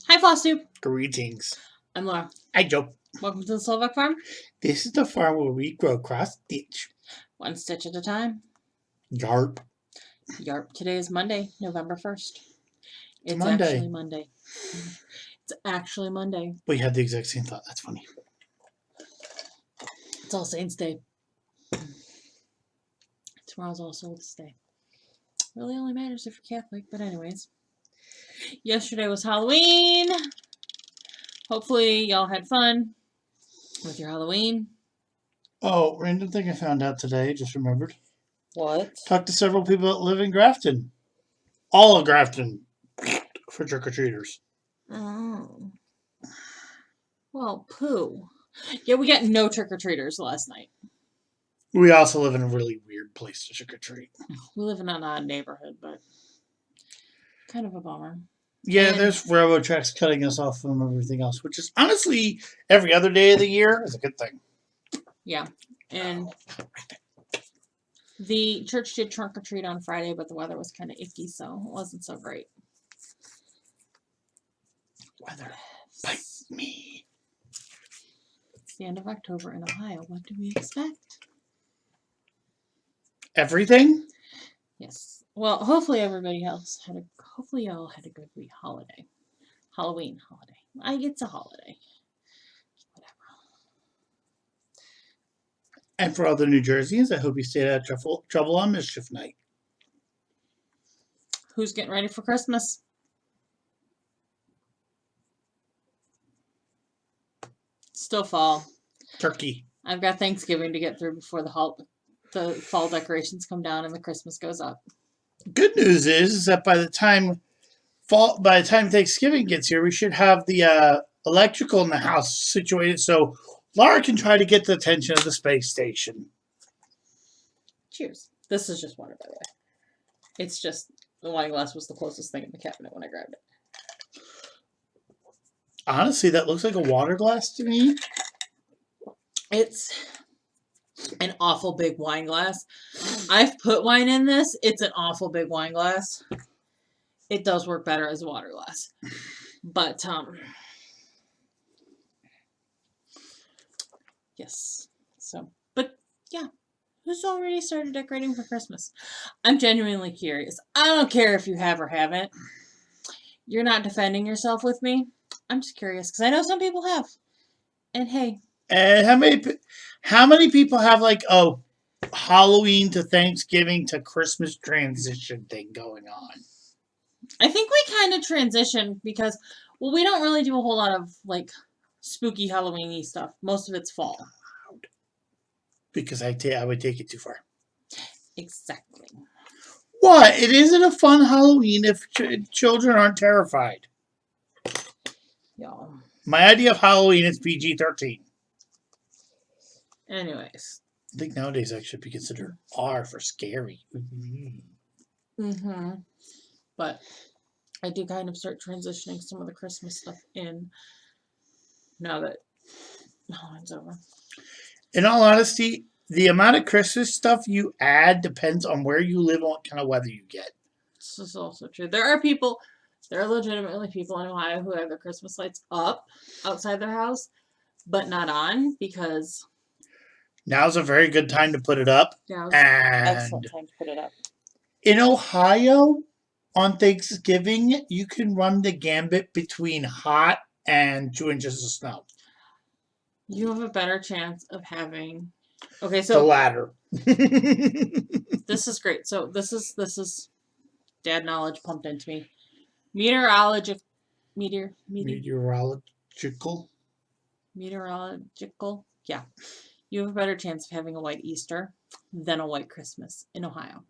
Hi, Flosstube. Greetings. I'm Laura. Hi, Joe. Welcome to the Slovak Farm. This is the farm where we grow cross stitch. One stitch at a time. Yarp. Yarp. Today is Monday, November 1st. It's Monday. actually Monday. It's actually Monday. We had the exact same thought. That's funny. It's All Saints Day. Tomorrow's All Souls Day. Really only matters if you're Catholic, but anyways. Yesterday was Halloween. Hopefully y'all had fun with your Halloween. Oh, random thing I found out today. Just remembered. What? Talked to several people that live in Grafton. All of Grafton for trick-or-treaters. Oh. Well, poo. Yeah, we got no trick-or-treaters last night. We also live in a really weird place to trick-or-treat. We live in an odd neighborhood, but kind of a bummer. Yeah, there's railroad tracks cutting us off from everything else, which is honestly every other day of the year is a good thing. Yeah, and the church did trunk or treat on Friday, but the weather was kind of icky, so it wasn't so great. Weather, bite me. It's the end of October in Ohio. What do we expect? Everything? Yes. Well, hopefully everybody else had hopefully y'all had a good holiday. Halloween holiday. It's a holiday. Whatever. And for all the New Jerseyans, I hope you stayed out of trouble on Mischief Night. Who's getting ready for Christmas? Still fall. Turkey. I've got Thanksgiving to get through before the fall decorations come down and the Christmas goes up. Good news is that by the time Thanksgiving gets here, we should have the electrical in the house situated so Laura can try to get the attention of the space station. Cheers. This is just water, by the way. It's just the wine glass was the closest thing in the cabinet when I grabbed it. Honestly, that looks like a water glass to me. It's an awful big wine glass. I've put wine in this. It's an awful big wine glass. It does work better as a water glass. But, yes. So, but, yeah. Who's already started decorating for Christmas? I'm genuinely curious. I don't care if you have or haven't. You're not defending yourself with me. I'm just curious because I know some people have. And hey. And how many people have like a Halloween to Thanksgiving to Christmas transition thing going on? I think we kind of transitioned because, well, we don't really do a whole lot of like spooky Halloween-y stuff. Most of it's fall. Because I would take it too far. Exactly. What? It isn't a fun Halloween if children aren't terrified. Y'all. My idea of Halloween is PG-13. Anyways. I think nowadays that should be considered R for scary. Mm-hmm. But I do kind of start transitioning some of the Christmas stuff in now that Halloween's over. In all honesty, the amount of Christmas stuff you add depends on where you live and what kind of weather you get. This is also true. There are legitimately people in Ohio who have their Christmas lights up outside their house, but not on because now's a very good time to put it up. Now's an excellent time to put it up. In Ohio, on Thanksgiving, you can run the gambit between hot and 2 inches of snow. You have a better chance of having... Okay, so... The latter. This is great. So this is dad knowledge pumped into me. Meteorological. Yeah. You have a better chance of having a white Easter than a white Christmas in Ohio.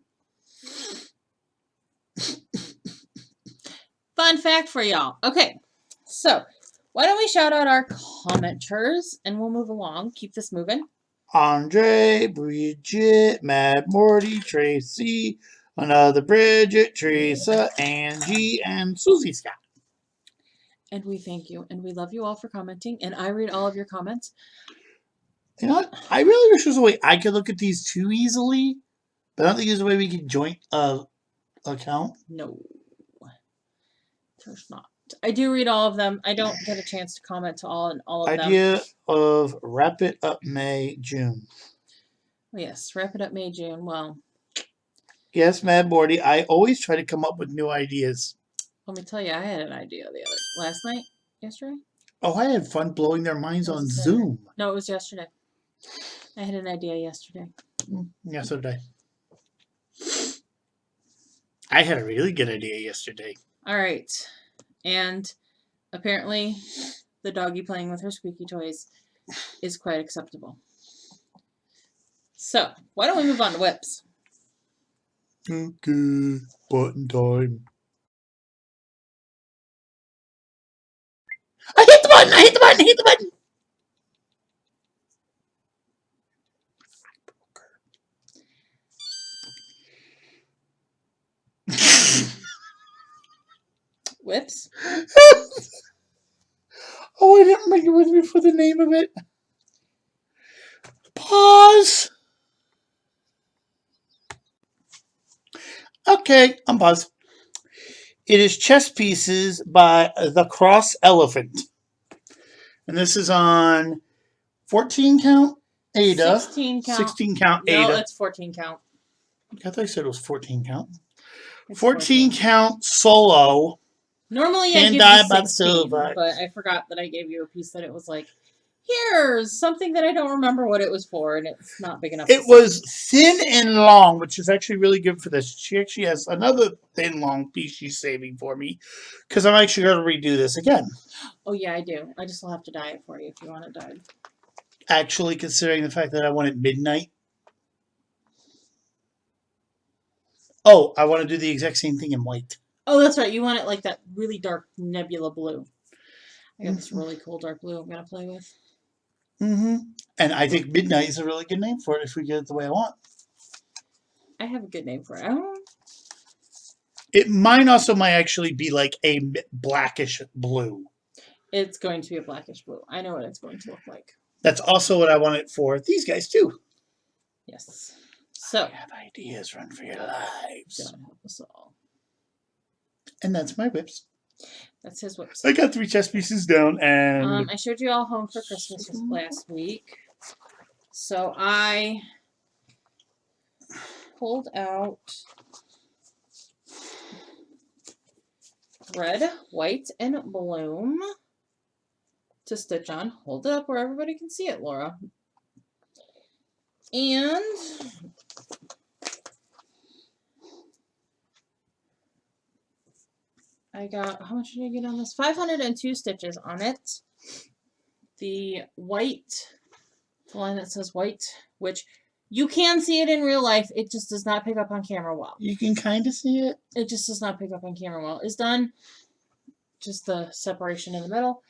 Fun fact for y'all. Okay, so why don't we shout out our commenters and we'll move along. Keep this moving. Andre, Bridget, Mad Morty, Tracy, another Bridget, Teresa, Angie, and Susie Scott. And we thank you and we love you all for commenting. And I read all of your comments. You know what? I really wish there was a way I could look at these too easily, but I don't think there's a way we can joint a account. No. There's not. I do read all of them. I don't get a chance to comment to all of them. Idea of wrap it up May, June. Yes, wrap it up May, June. Well, yes, Mad Morty. I always try to come up with new ideas. let me tell you, I had an idea last night, yesterday. Oh, I had fun blowing their minds on Zoom. No, it was yesterday. I had an idea yesterday. Yeah, so did I. I had a really good idea yesterday. All right. And apparently the doggy playing with her squeaky toys is quite acceptable. So, why don't we move on to whips? Okay, button time. I hit the button! I hit the button! I hit the button! Whips? Oh, I didn't bring it with me for the name of it. Pause. Okay, I'm paused. It is Chess Pieces by The Cross Elephant. And this is on 14 count Ada. 16 count. 16 count Ada. No, it's 14 count. I thought I said it was 14 count. It's 14 count solo. Normally I give you 16, but I forgot that I gave you a piece that it was like, here's something that I don't remember what it was for, and it's not big enough. It was thin and long, which is actually really good for this. She actually has another thin, long piece she's saving for me, because I'm actually going to redo this again. Oh, yeah, I do. I just will have to dye it for you if you want it dyed. Actually, considering the fact that I want it midnight. Oh, I want to do the exact same thing in white. Oh, that's right. You want it like that really dark nebula blue. I got this really cool dark blue I'm going to play with. Mm-hmm. And I think midnight is a really good name for it if we get it the way I want. I have a good name for it. It might actually be like a blackish blue. It's going to be a blackish blue. I know what it's going to look like. That's also what I want it for these guys too. Yes. So I have ideas. Run for your lives. God help us all. And that's my whips. That's his whips. I got 3 chess pieces down, and I showed you all Home for Christmas last week. So I pulled out red, white, and bloom to stitch on. Hold it up where everybody can see it, Laura. And I got, how much did I get on this? 502 stitches on it. The white, the line that says white, which you can see it in real life. It just does not pick up on camera well. You can kind of see it. It just does not pick up on camera well. It's done. Just the separation in the middle.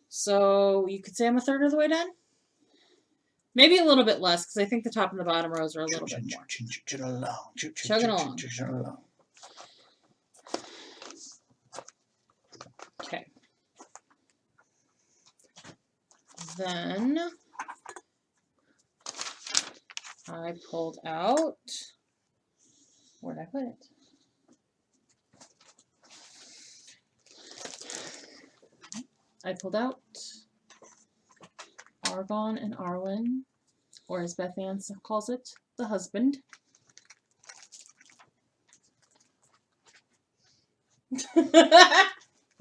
So you could say I'm a third of the way done. Maybe a little bit less, because I think the top and the bottom rows are a little bit more. Chugging along. Okay. Then I pulled out, where did I put it? I pulled out Argon and Arwen, or as Beth Ann calls it, the husband.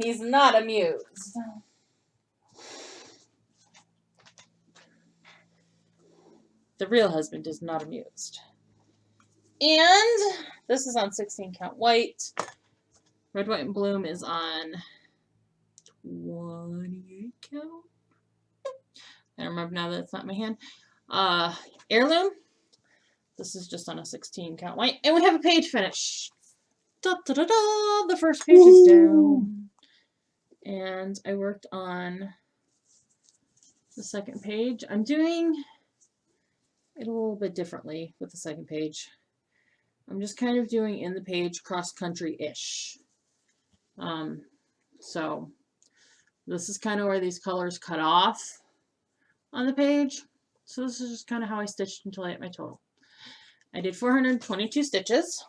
He's not amused. The real husband is not amused. And this is on 16 count white. Red, white, and bloom is on 28 count. I remember now that it's not in my hand. Heirloom. This is just on a 16 count white. And we have a page finish. Da, da, da, da. The first page is down. And I worked on the second page. I'm doing it a little bit differently with the second page. I'm just kind of doing in the page cross-country-ish. So this is kind of where these colors cut off on the page. So this is just kind of how I stitched until I hit my total. I did 422 stitches.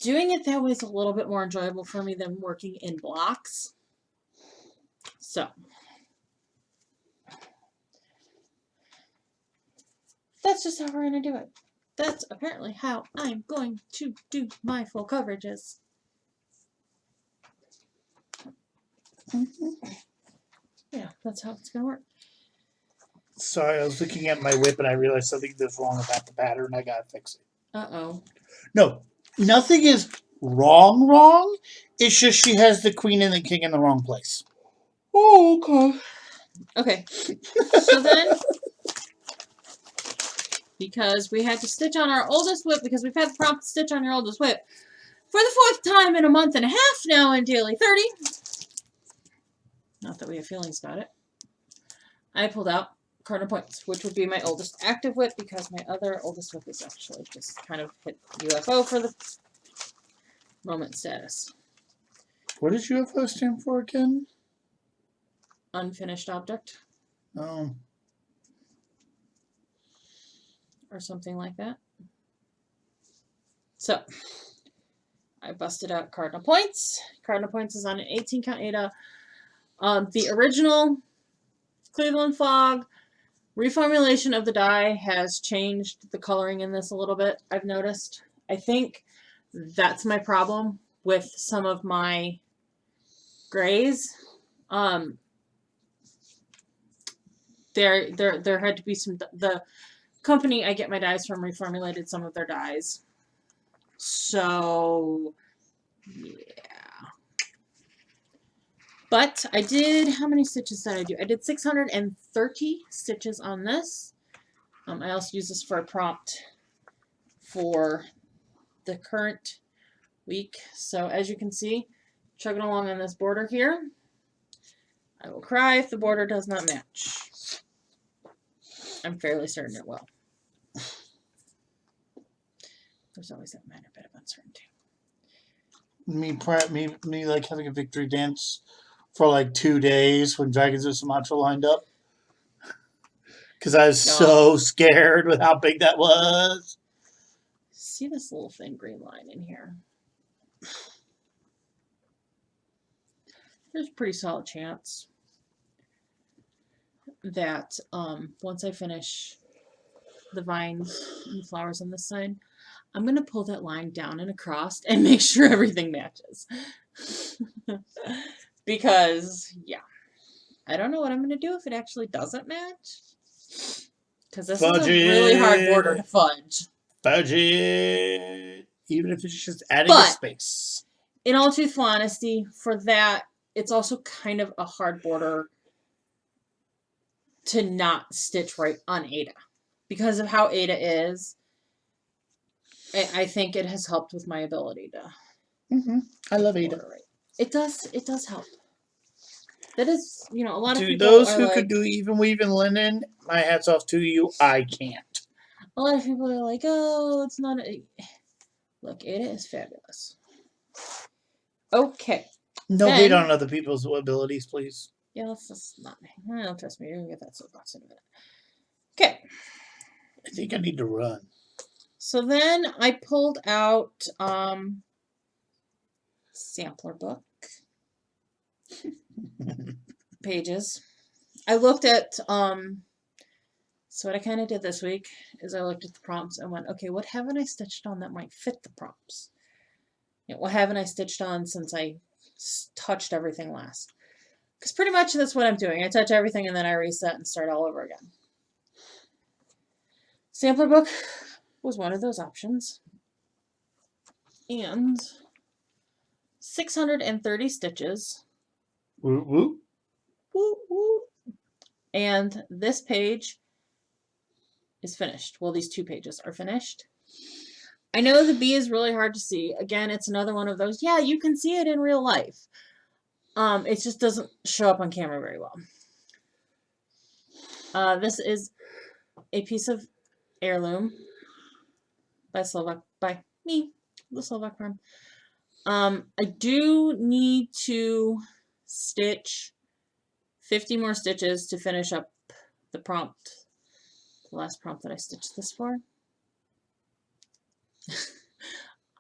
doing it that way is a little bit more enjoyable for me than working in blocks. So that's just how we're going to do it. That's apparently how I'm going to do my full coverages. Yeah, that's how it's going to work. Sorry, I was looking at my whip and I realized something that's wrong about the pattern. I gotta fix it. Uh-oh. No, nothing is wrong. It's just she has the queen and the king in the wrong place. Oh, okay. Okay. So then, because we had to stitch on our oldest whip, because we've had the prompt to stitch on your oldest whip for the 4th time in a month and a half now in Daily 30. Not that we have feelings about it. I pulled out Cardinal Points, which would be my oldest active whip, because my other oldest whip is actually just kind of hit UFO for the moment status. What does UFO stand for again? Unfinished object. Oh. Or something like that. So, I busted out Cardinal Points. Cardinal Points is on an 18 count Ada. The original Cleveland Fog reformulation of the die has changed the coloring in this a little bit, I've noticed. I think that's my problem with some of my grays. There had to be some, the company I get my dyes from reformulated some of their dyes. So, yeah. But I did, how many stitches did I do? I did 630 stitches on this. I also use this for a prompt for the current week. So as you can see, chugging along on this border here. I will cry if the border does not match. I'm fairly certain it will. There's always that minor bit of uncertainty. Me like having a victory dance for like 2 days when Dragons of Sumatra lined up. Because I was so scared with how big that was. See this little thin green line in here? There's a pretty solid chance that once I finish the vines and flowers on this side, I'm going to pull that line down and across and make sure everything matches. Because, yeah, I don't know what I'm going to do if it actually doesn't match. Because this is a really hard border to fudge. Fudge it. Even if it's just adding a space. In all truthful honesty, for that, it's also kind of a hard border to not stitch right on Ada. Because of how Ada is, I think it has helped with my ability to. I love Ada. Right. It does help. That is, you know, a lot of people those who like, could do even weaving linen, my hat's off to you. I can't. A lot of people are like, oh, it's not a... Look, Ada is fabulous. Okay. No hate on other people's abilities, please. Yeah, let's just not... Well, trust me, you're going to get that soapbox in a minute. Okay. I think I need to run. So then I pulled out sampler book pages. I looked at so what I kind of did this week is I looked at the prompts and went, okay, what haven't I stitched on that might fit the prompts? You know, what haven't I stitched on since I touched everything last? Because pretty much that's what I'm doing. I touch everything and then I reset and start all over again. Sampler book was one of those options. And 630 stitches. Woo woo. Woo woo. And this page is finished. Well, these 2 pages are finished. I know the bee is really hard to see. Again, it's another one of those, yeah, you can see it in real life. It just doesn't show up on camera very well. This is a piece of heirloom by me, the Slovak firm. I do need to stitch 50 more stitches to finish up the prompt, the last prompt that I stitched this for.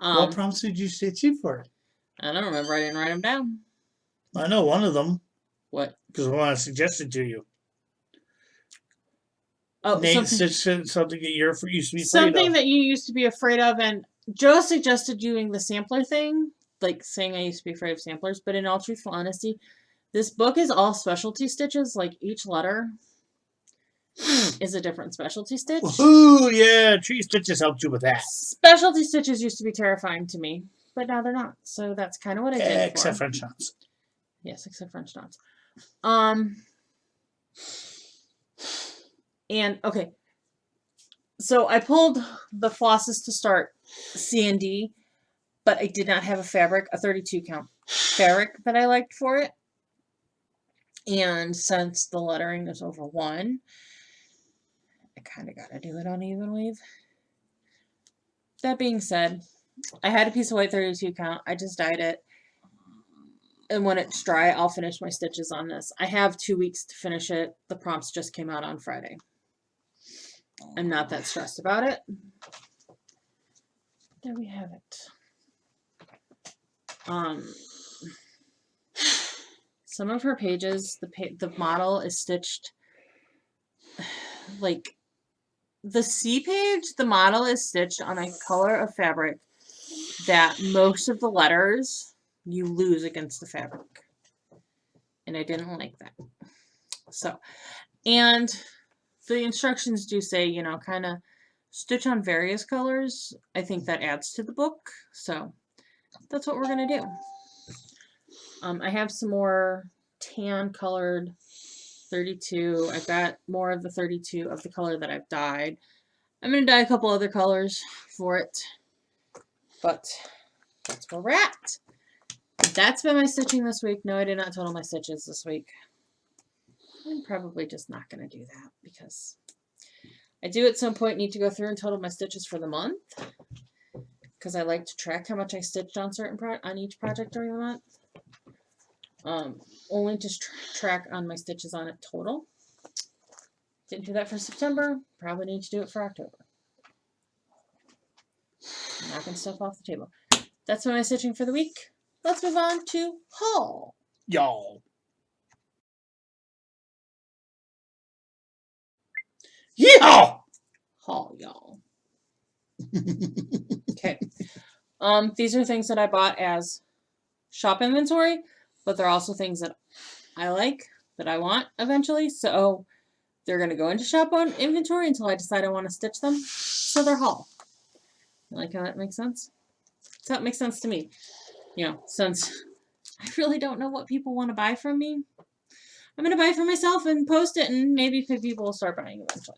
What prompts did you stitch you for? I don't remember. I didn't write them down. I know one of them. What? Because I want to suggest it to you. Oh, Nate something stitched something that you used to be afraid something of. that you used to be afraid of, and Joe suggested doing the sampler thing, like saying I used to be afraid of samplers. But in all truthful honesty, this book is all specialty stitches. Like each letter is a different specialty stitch. Ooh, yeah, tree stitches helped you with that. Specialty stitches used to be terrifying to me, but now they're not. So that's kind of what I did. Except French knots. Yes, except French knots. And okay, so I pulled the flosses to start C and D, but I did not have a fabric, a 32 count fabric that I liked for it. And since the lettering is over 1, I kind of got to do it on even weave. That being said, I had a piece of white 32 count. I just dyed it. And when it's dry, I'll finish my stitches on this. I have 2 weeks to finish it. The prompts just came out on Friday. I'm not that stressed about it. There we have it. Some of her pages, the model is stitched like the C page, the model is stitched on a color of fabric that most of the letters you lose against the fabric. And I didn't like that. So, and the instructions do say, you know, kind of stitch on various colors. I think that adds to the book. So that's what we're going to do. I have some more tan colored 32. I've got more of the 32 of the color that I've dyed. I'm going to dye a couple other colors for it. But that's where we're at. That's been my stitching this week. No, I did not total my stitches this week. I'm probably just not going to do that because I do at some point need to go through and total my stitches for the month because I like to track how much I stitched on on each project during the month. Only to track on my stitches on it total. Didn't do that for September. Probably need to do it for October. I'm knocking stuff off the table. That's my stitching for the week. Let's move on to haul. Y'all. Yeah. Haul, y'all. Okay. These are things that I bought as shop inventory, but they're also things that I like, that I want eventually. So they're going to go into shop on inventory until I decide I want to stitch them. So they're haul. You like how that makes sense? So it makes sense to me. You know, since I really don't know what people want to buy from me, I'm going to buy it for myself and post it, and maybe people will start buying eventually.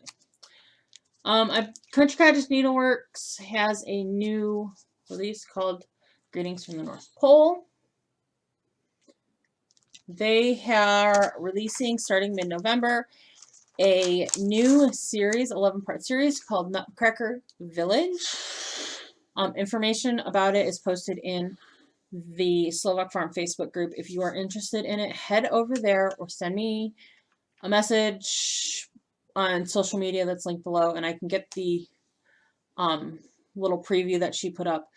Country Cottage Needleworks has a new release called Greetings from the North Pole. They are releasing, starting mid-November, a new series, 11-part series called Nutcracker Village. Information about it is posted in the Slovak Farm Facebook group. If you are interested in it, head over there or send me a message on social media that's linked below, and I can get the little preview that she put up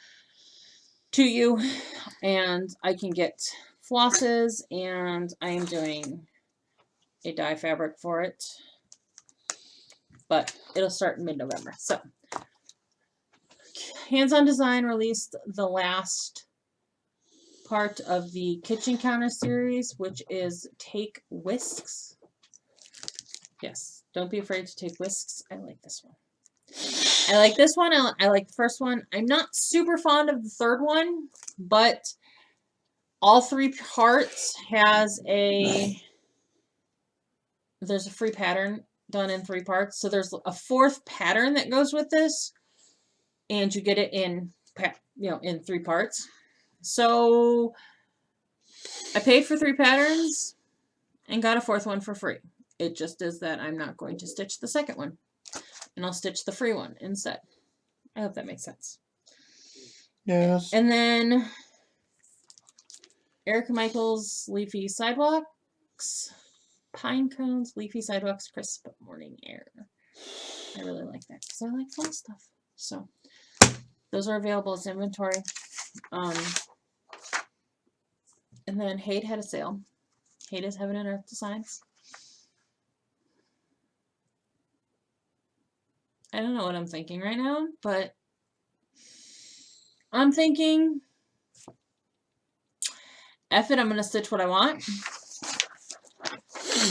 to you, and I can get flosses, and I am doing a dye fabric for it, but it'll start in mid-November. So Hands On Design released the last part of the kitchen counter series, which is Take Whisks. Yes, don't be afraid to take whisks. I like this one. I like this one. I like the first one. I'm not super fond of the third one, but all 3 parts has there's a free pattern done in 3 parts. So there's a 4th pattern that goes with this, and you get it in 3 parts. So I paid for 3 patterns and got a 4th one for free. It just is that I'm not going to stitch the second one, and I'll stitch the free one instead. I hope that makes sense. Yes. And then Erica Michaels Leafy Sidewalks, Pine Cones, Leafy Sidewalks, Crisp Morning Air. I really like that because I like fall stuff. So Those are available as inventory. And then Hade had a sale. Hade is Heaven and Earth Designs. I don't know what I'm thinking right now, but I'm thinking, F it, I'm going to stitch what I want.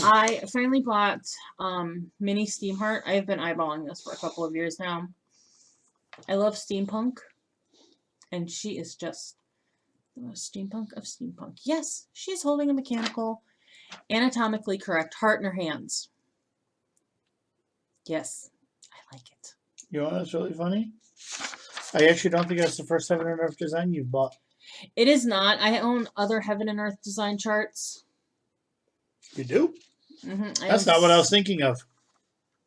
I finally bought Mini Steamheart. I've been eyeballing this for a couple of years now. I love steampunk, and she is just the most steampunk of steampunk. Yes, she's holding a mechanical, anatomically correct heart in her hands. Yes, I like it. You know what's really funny? I actually don't think that's the first Heaven and Earth design you've bought. It is not. I own other Heaven and Earth design charts. You do? Mm-hmm. That's not what I was thinking of.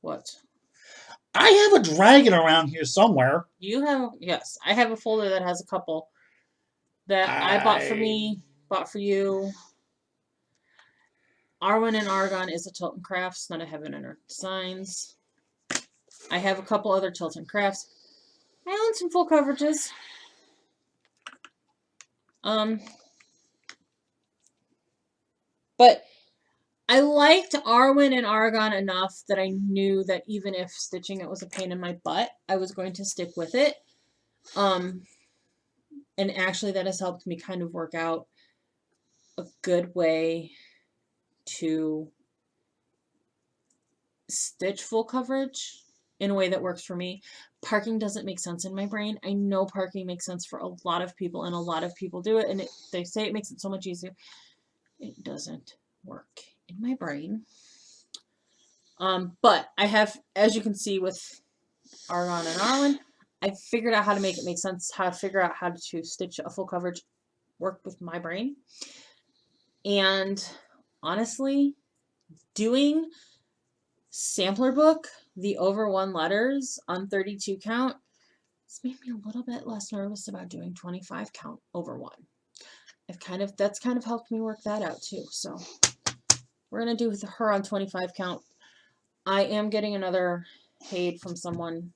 What? I have a dragon around here somewhere. You have, yes. I have a folder that has a couple that I bought for me, bought for you. Arwen and Argon is a Tilton Crafts, not a Heaven and Earth Designs. I have a couple other Tilton Crafts. I own some full coverages. But I liked Arwen and Argon enough that I knew that even if stitching it was a pain in my butt, I was going to stick with it. And actually that has helped me kind of work out a good way to stitch full coverage in a way that works for me. Parking doesn't make sense in my brain. I know parking makes sense for a lot of people, and a lot of people do it, and they say it makes it so much easier. It doesn't work in my brain. But I have, as you can see with Argon and Arwen, I figured out how to make it make sense, how to figure out how to stitch a full coverage work with my brain. And honestly, doing sampler book, the over 1 letters on 32 count, it's made me a little bit less nervous about doing 25 count over 1. That's kind of helped me work that out too. So we're going to do with her on 25 count. I am getting another Hade from someone.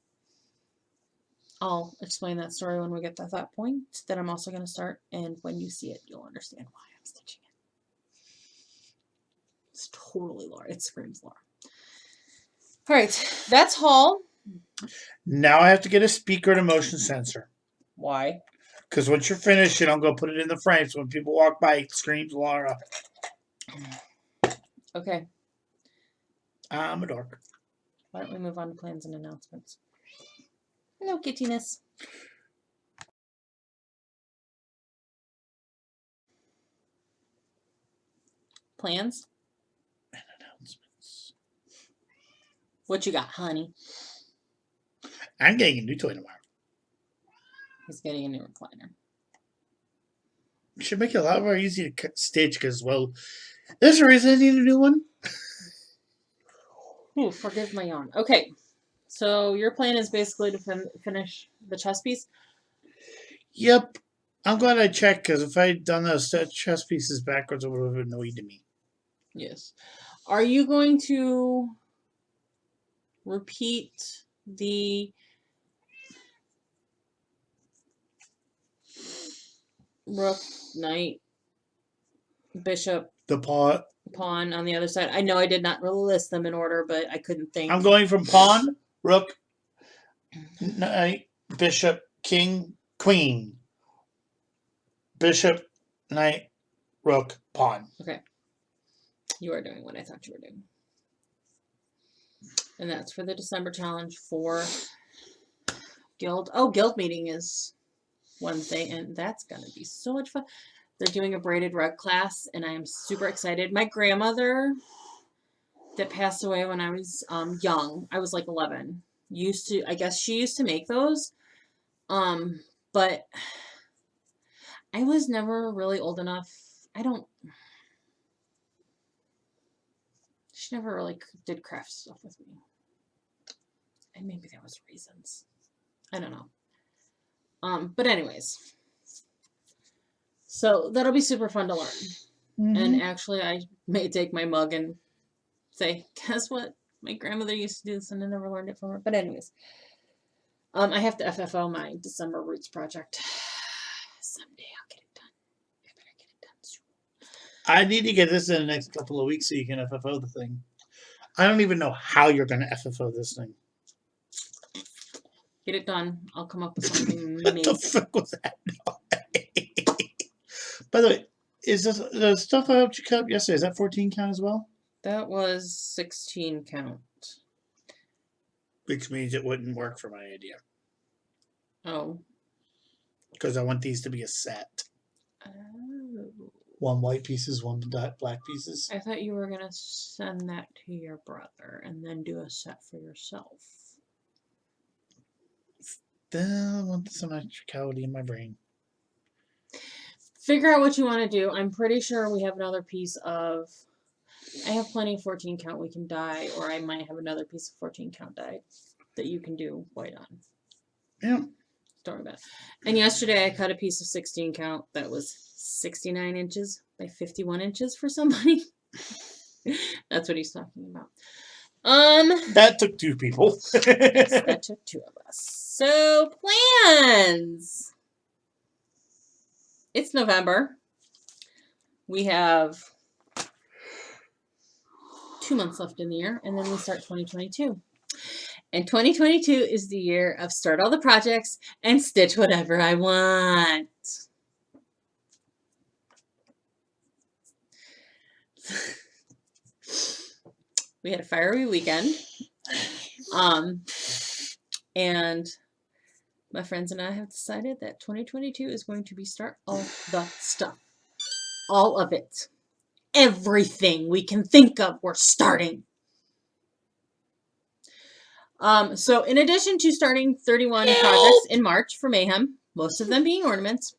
I'll explain that story when we get to that point that I'm also going to start. And when you see it, you'll understand why I'm stitching it. It's totally Laura. It screams Laura. All right. That's haul. Now I have to get a speaker and a motion sensor. Why? Because once you're finished, I'm going to put it in the frame so when people walk by, it screams Laura. Okay. I'm a dork. Why don't we move on to plans and announcements? No kittiness. Plans? And announcements. What you got, honey? I'm getting a new toy tomorrow. He's getting a new recliner. It should make it a lot more easy to stitch because, well, there's a reason I need a new one. Ooh, forgive my yawn. Okay, so your plan is basically to finish the chess piece? Yep. I'm glad I checked because if I had done those chess pieces backwards, it would have annoyed me. Yes. Are you going to repeat the rook, knight, bishop, The pawn on the other side? I know I did not really list them in order, but I couldn't think. I'm going from pawn, rook, knight, bishop, king, queen. Bishop, knight, rook, pawn. Okay. You are doing what I thought you were doing. And that's for the December challenge for Guild. Oh, Guild meeting is Wednesday, and that's going to be so much fun. They're doing a braided rug class, and I am super excited. My grandmother that passed away when I was young, I was like 11, I guess she used to make those. But I was never really old enough. She never really did craft stuff with me. And maybe there was reasons. I don't know. But anyways. So that'll be super fun to learn. Mm-hmm. And actually I may take my mug and say, guess what? My grandmother used to do this and I never learned it from her. But anyways. I have to FFO my December Roots project. Someday I'll get it done. I better get it done soon. I need to get this in the next couple of weeks so you can FFO the thing. I don't even know how you're going to FFO this thing. Get it done. I'll come up with something What the amazing. fuck was that? By the way, is this the stuff I helped you cut up yesterday? Is that 14 count as well? That was 16 count. Which means it wouldn't work for my idea. Oh. Because I want these to be a set. Oh. 1 white pieces, 1 black pieces. I thought you were going to send that to your brother and then do a set for yourself. I want some electricality in my brain. Figure out what you want to do. I'm pretty sure we have another piece of... I have plenty of 14 count we can dye, or I might have another piece of 14 count dye that you can do white on. Yeah. Don't worry about it. And yesterday I cut a piece of 16 count that was 69 inches by 51 inches for somebody. That's what he's talking about. That took 2 people. Yes, that took 2 of us. So, plans. It's November. We have 2 months left in the year, and then we start 2022. And 2022 is the year of start all the projects and stitch whatever I want. We had a fiery weekend. And my friends and I have decided that 2022 is going to be start all the stuff. All of it. Everything we can think of, we're starting. So in addition to starting 31 projects in March for Mayhem, most of them being ornaments,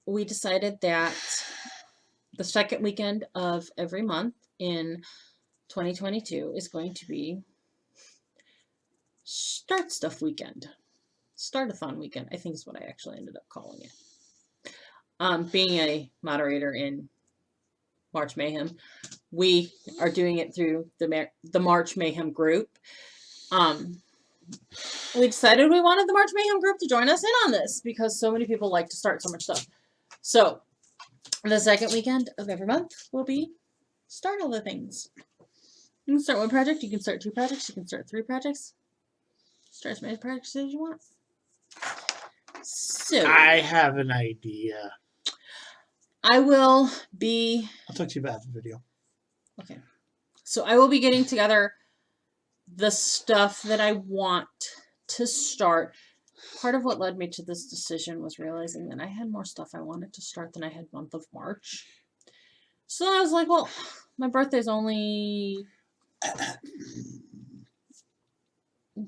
we decided that the second weekend of every month in 2022 is going to be Start Stuff Weekend. Start-a-thon weekend, I think is what I actually ended up calling it. Being a moderator in March Mayhem, we are doing it through the March Mayhem group. We decided we wanted the March Mayhem group to join us in on this because so many people like to start so much stuff. So the second weekend of every month will be start all the things. You can start 1 project, you can start 2 projects, you can start 3 projects. Start as many projects as you want. So I have an idea. I will be... I'll talk to you about the video. Okay. So I will be getting together the stuff that I want to start. Part of what led me to this decision was realizing that I had more stuff I wanted to start than I had month of March. So I was like, well, my birthday's only...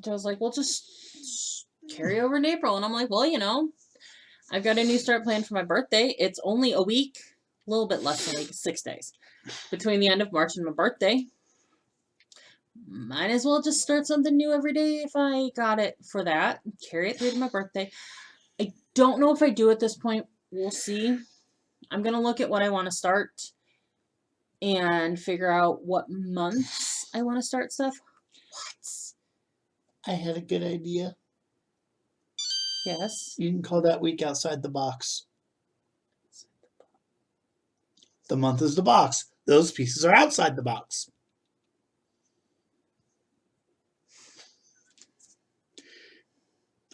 So I was like, well, just carry over in April. And I'm like, well, you know, I've got a new start plan for my birthday. It's only a week, a little bit less than a week, 6 days between the end of March and my birthday. Might as well just start something new every day if I got it for that. Carry it through to my birthday. I don't know if I do at this point. We'll see. I'm going to look at what I want to start and figure out what months I want to start stuff. What? I had a good idea. Yes. You can call that week outside the box. The month is the box. Those pieces are outside the box.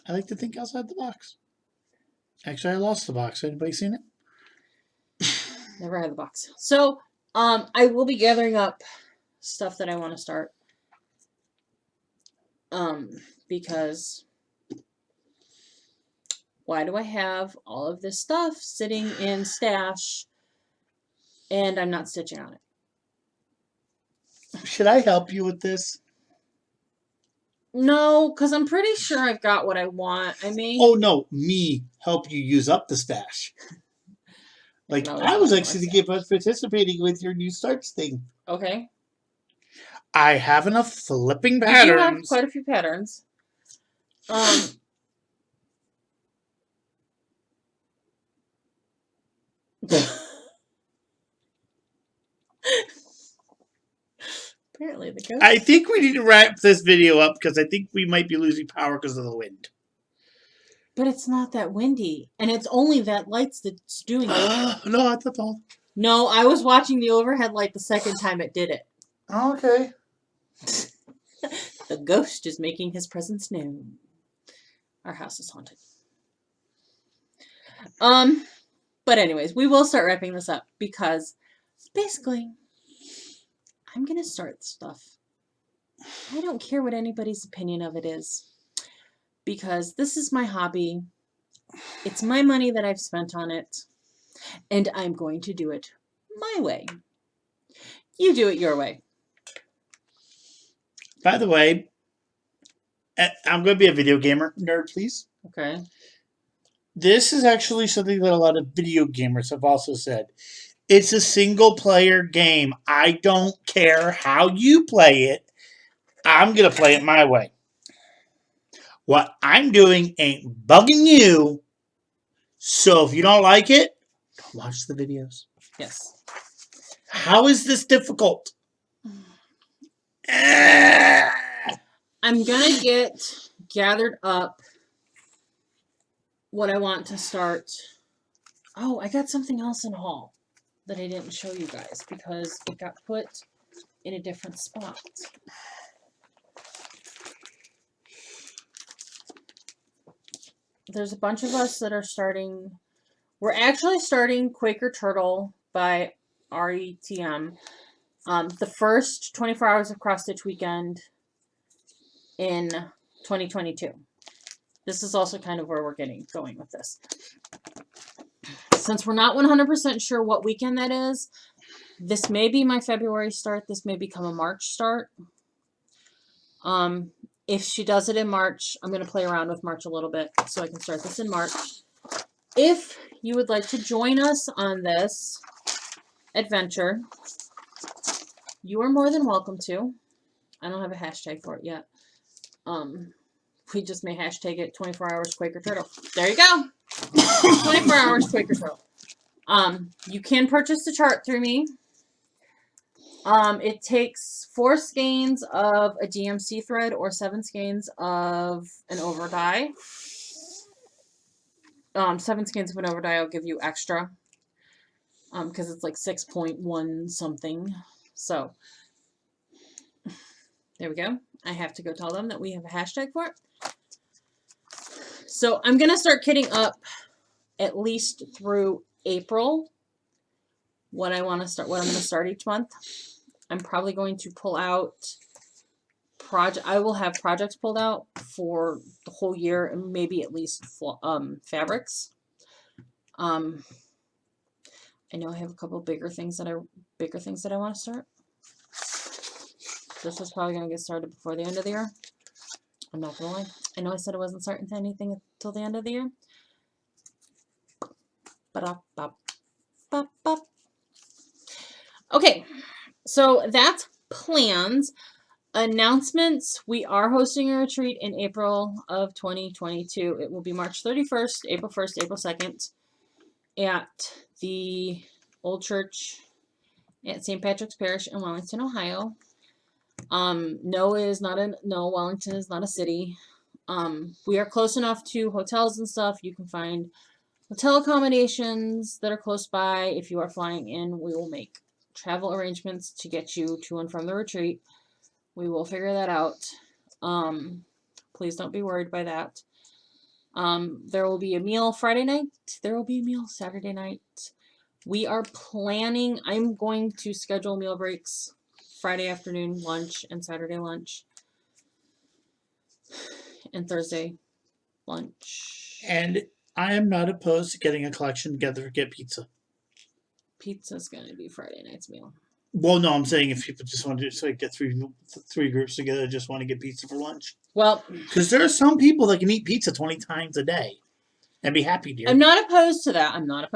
I like to think outside the box. Actually, I lost the box. Anybody seen it? Never had the box. So, I will be gathering up stuff that I want to start. Because why do I have all of this stuff sitting in stash and I'm not stitching on it? Should I help you with this? No, because I'm pretty sure I've got what I want. I mean, Oh, no. Me help you use up the stash. Like, I was actually participating with your new starts thing. Okay. I have enough flipping You patterns. do have quite a few patterns. Apparently the ghost. I think we need to wrap this video up because I think we might be losing power because of the wind. But it's not that windy. And it's only that lights that's doing it. No, I thought all. No, I was watching the overhead light the second time it did it. Okay. The ghost is making his presence known. Our house is haunted. But anyways, we will start wrapping this up because basically I'm gonna start stuff. I don't care what anybody's opinion of it is. Because this is my hobby. It's my money that I've spent on it. And I'm going to do it my way. You do it your way. By the way, I'm going to be a video gamer nerd, please. Okay. This is actually something that a lot of video gamers have also said. It's a single player game. I don't care how you play it. I'm going to play it my way. What I'm doing ain't bugging you. So if you don't like it, don't watch the videos. Yes. How is this difficult? I'm going to get gathered up what I want to start. Oh, I got something else in haul that I didn't show you guys because it got put in a different spot. There's a bunch of us that are starting. We're actually starting Quaker Turtle by RETM. The first 24 hours of cross stitch weekend in 2022. This is also kind of where we're going with this. Since we're not 100% sure what weekend that is, this may be my February start. This may become a March start. If she does it in March, I'm going to play around with March a little bit so I can start this in March. If you would like to join us on this adventure, you are more than welcome to. I don't have a hashtag for it yet. We just may hashtag it 24 hours Quaker Turtle. There you go. 24 hours Quaker Turtle. You can purchase the chart through me. It takes 4 skeins of a DMC thread or 7 skeins of an over dye. 7 skeins of an over dye I'll give you extra. Because it's like 6.1 something. So, there we go. I have to go tell them that we have a hashtag for it. So, I'm going to start kitting up at least through April. What I'm going to start each month. I'm probably going to pull out I will have projects pulled out for the whole year and maybe at least fabrics. I know I have a couple bigger things that I want to start. This is probably going to get started before the end of the year. I'm not going to lie. I know I said I wasn't starting anything until the end of the year. Okay, so that's plans. Announcements. We are hosting a retreat in April of 2022. It will be March 31st, April 1st, April 2nd at the Old Church at St. Patrick's Parish in Wellington, Ohio. Wellington is not a city. We are close enough to hotels and stuff. You can find hotel accommodations that are close by. If you are flying in, we will make travel arrangements to get you to and from the retreat. We will figure that out. Please don't be worried by that. There will be a meal Friday night. There will be a meal Saturday night. We are planning, I'm going to schedule meal breaks Friday afternoon lunch and Saturday lunch. And Thursday lunch. And I am not opposed to getting a collection together to get pizza. Pizza's going to be Friday night's meal. Well, no, I'm saying if people just want to get three groups together, just want to get pizza for lunch. Well, because there are some people that can eat pizza 20 times a day and be happy, dear. I'm not opposed to that. I'm not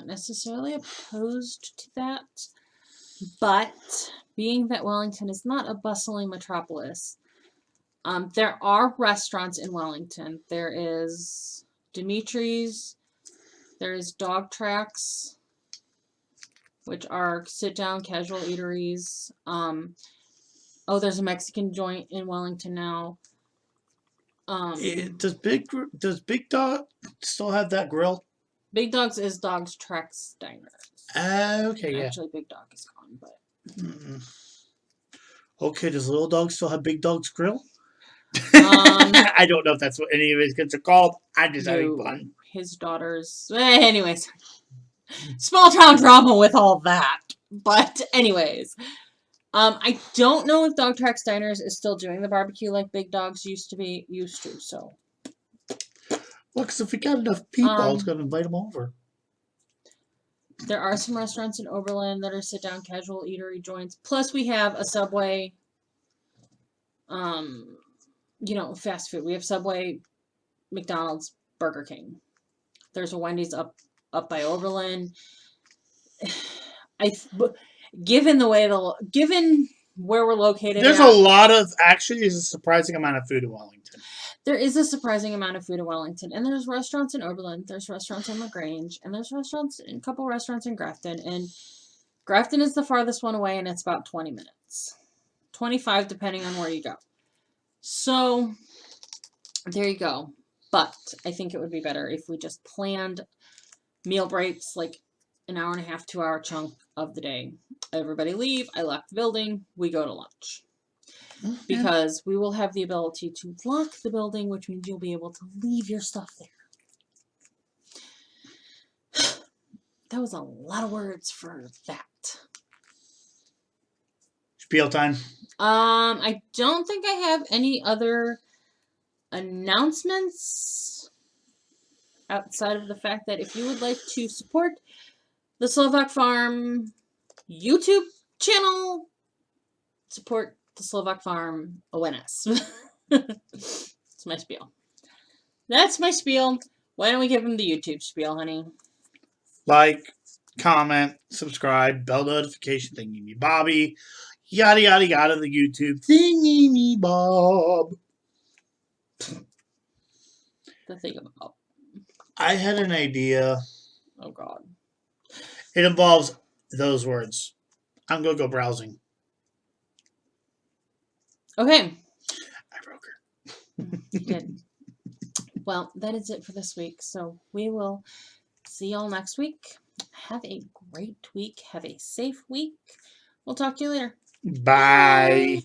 necessarily opposed to that. But being that Wellington is not a bustling metropolis, there are restaurants in Wellington. There is Dimitri's. There is Dog Tracks, which are sit-down casual eateries. Oh, there's a Mexican joint in Wellington now. Does Big Dog still have that grill? Big Dog's is Dog's Trex Diners. Okay, yeah. Actually, Big Dog is gone, but okay. Does Little Dog still have Big Dog's grill? I don't know if that's what any of his kids are called. I'm just having fun. His daughters. Anyways, small town drama with all that. But anyways, I don't know if Dog Trex Diners is still doing the barbecue like Big Dogs used to. So, well, because if we got enough people, I was going to invite them over. There are some restaurants in Oberlin that are sit-down casual eatery joints. Plus, we have a Subway. Fast food. We have Subway, McDonald's, Burger King. There's a Wendy's up by Oberlin. Given where we're located, there's a surprising amount of food in Wellington. There is a surprising amount of food in Wellington, and there's restaurants in Oberlin, there's restaurants in LaGrange, and there's a couple restaurants in Grafton, and Grafton is the farthest one away, and it's about 20 minutes. 25 depending on where you go. So, there you go. But I think it would be better if we just planned meal breaks, like an hour and a half, 2 hour chunk of the day. Everybody leave, I lock the building, we go to lunch. Because we will have the ability to lock the building, which means you'll be able to leave your stuff there. That was a lot of words for that. Spiel time. I don't think I have any other announcements outside of the fact that if you would like to support the Slovak Farm YouTube channel, support the Slovak Farm ONS. That's my spiel. That's my spiel. Why don't we give him the YouTube spiel, honey? Like, comment, subscribe, bell notification, thingy me Bobby, yada yada yada, the YouTube thingy me Bob. The thing about. I had an idea. Oh God. It involves those words. I'm gonna go browsing. Okay. I broke her. Good. Well, that is it for this week. So we will see y'all next week. Have a great week. Have a safe week. We'll talk to you later. Bye.